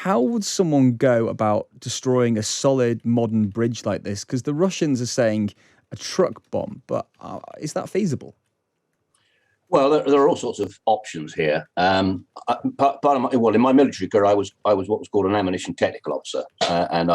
How would someone go about destroying a solid modern bridge like this? Because the Russians are saying a truck bomb, but is that feasible? Well, there are all sorts of options here. In my military career, I was what was called an ammunition technical officer, and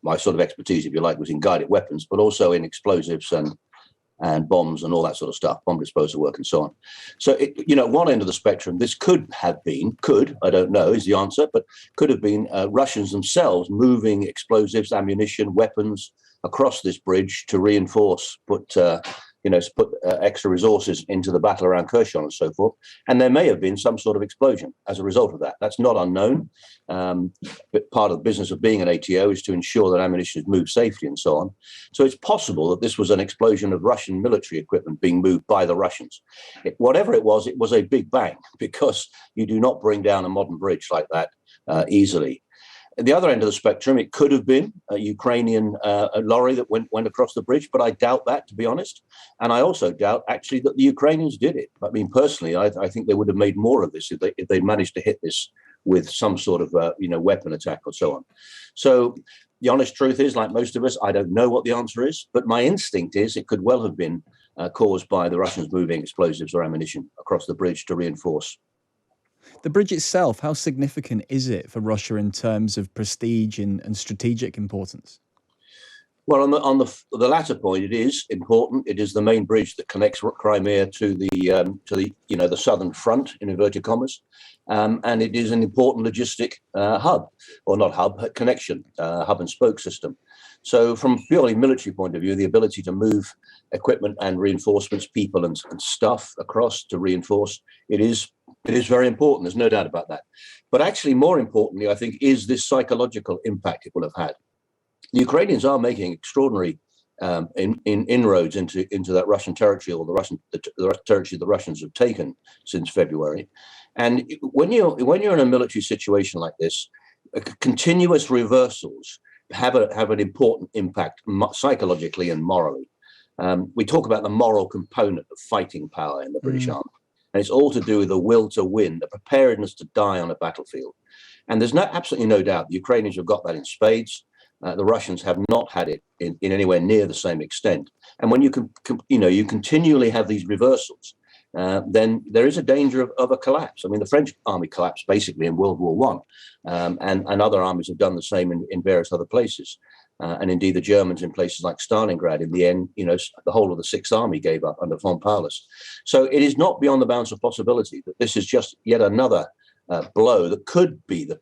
my sort of expertise, if you like, was in guided weapons, but also in explosives and bombs and all that sort of stuff, bomb disposal work and so on. So, one end of the spectrum, this could, I don't know, is the answer, but could have been Russians themselves moving explosives, ammunition, weapons across this bridge to reinforce, put extra resources into the battle around Kherson and so forth. And there may have been some sort of explosion as a result of that. That's not unknown. But part of the business of being an ATO is to ensure that ammunition is moved safely and so on. So it's possible that this was an explosion of Russian military equipment being moved by the Russians. Whatever it was a big bang, because you do not bring down a modern bridge like that easily. At the other end of the spectrum, it could have been a Ukrainian lorry that went across the bridge, but I doubt that, to be honest. And I also doubt, actually, that the Ukrainians did it. I mean, personally, I think they would have made more of this if they managed to hit this with some sort of weapon attack or so on. So the honest truth is, like most of us, I don't know what the answer is, but my instinct is it could well have been caused by the Russians moving explosives or ammunition across the bridge to reinforce. The bridge itself, how significant is it for Russia in terms of prestige and strategic importance? Well, on the latter point, it is important. It is the main bridge that connects Crimea to the southern front, in inverted commas, and it is an important logistic hub, or not hub, connection, hub and spoke system. So, from a purely military point of view, the ability to move equipment and reinforcements, people and stuff across to reinforce it is very important. There's no doubt about that. But actually, more importantly, I think, is this psychological impact it will have had. The Ukrainians are making extraordinary inroads into that Russian territory, or the territory the Russians have taken since February. And when you're in a military situation like this, continuous reversals have an important impact psychologically and morally. We talk about the moral component of fighting power in the British Army. And it's all to do with the will to win, the preparedness to die on a battlefield. And there's absolutely no doubt the Ukrainians have got that in spades. The Russians have not had it in anywhere near the same extent. And when you continually have these reversals, then there is a danger of a collapse. I mean, the French army collapsed basically in World War I, and other armies have done the same in various other places. And indeed, the Germans in places like Stalingrad, in the end, the whole of the Sixth Army gave up under von Paulus. So it is not beyond the bounds of possibility that this is just yet another blow that could be the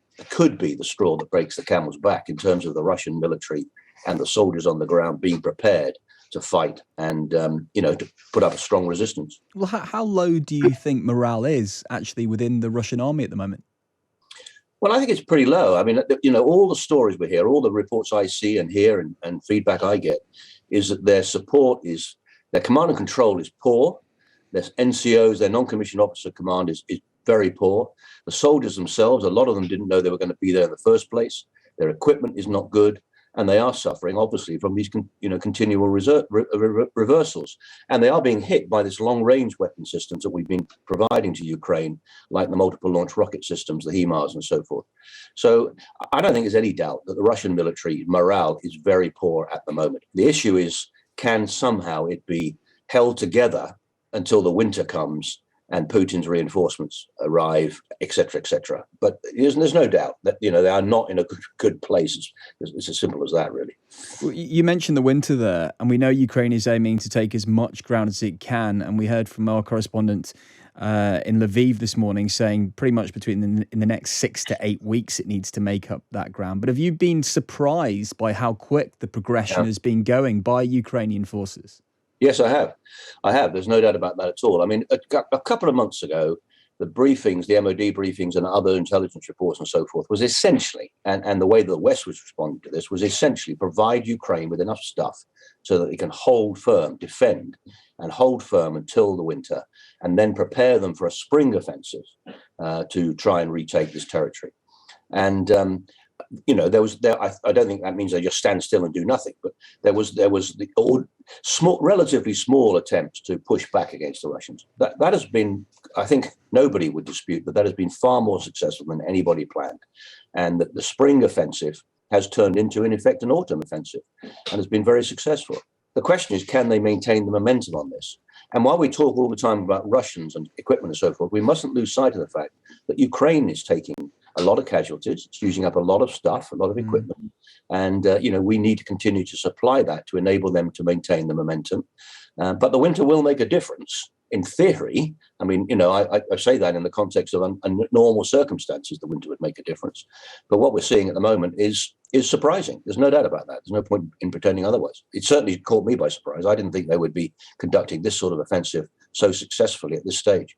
straw that breaks the camel's back in terms of the Russian military and the soldiers on the ground being prepared to fight and to put up a strong resistance. Well, how low do you think morale is actually within the Russian army at the moment? Well, I think it's pretty low. I mean, all the stories we hear, all the reports I see and hear and feedback I get is that their command and control is poor. Their NCOs, their non-commissioned officer command is very poor. The soldiers themselves, a lot of them didn't know they were going to be there in the first place. Their equipment is not good. And they are suffering, obviously, from these continual reversals. And they are being hit by this long-range weapon systems that we've been providing to Ukraine, like the multiple launch rocket systems, the HIMARS and so forth. So I don't think there's any doubt that the Russian military morale is very poor at the moment. The issue is, can somehow it be held together until the winter comes and Putin's reinforcements arrive, et cetera, But there's no doubt that they are not in a good place. It's as simple as that, really. Well, you mentioned the winter there, and we know Ukraine is aiming to take as much ground as it can. And we heard from our correspondent in Lviv this morning saying pretty much in the next 6 to 8 weeks it needs to make up that ground. But have you been surprised by how quick the progression has been going by Ukrainian forces? Yes, I have. There's no doubt about that at all. I mean, a couple of months ago, the briefings, the MOD briefings and other intelligence reports and so forth was essentially, and the way that the West was responding to this was essentially provide Ukraine with enough stuff so that they can hold firm, defend and hold firm until the winter, and then prepare them for a spring offensive to try and retake this territory. And I don't think that means they just stand still and do nothing, but there was relatively small attempts to push back against the Russians. That has been, I think nobody would dispute that has been far more successful than anybody planned, and that the spring offensive has turned into, in effect, an autumn offensive, and has been very successful. The question is, can they maintain the momentum on this? And while we talk all the time about Russians and equipment and so forth, we mustn't lose sight of the fact that Ukraine is taking a lot of casualties. It's using up a lot of stuff, a lot of equipment. And, we need to continue to supply that to enable them to maintain the momentum. But the winter will make a difference. In theory, I mean, I say that in the context of normal circumstances, the winter would make a difference. But what we're seeing at the moment is surprising. There's no doubt about that. There's no point in pretending otherwise. It certainly caught me by surprise. I didn't think they would be conducting this sort of offensive so successfully at this stage.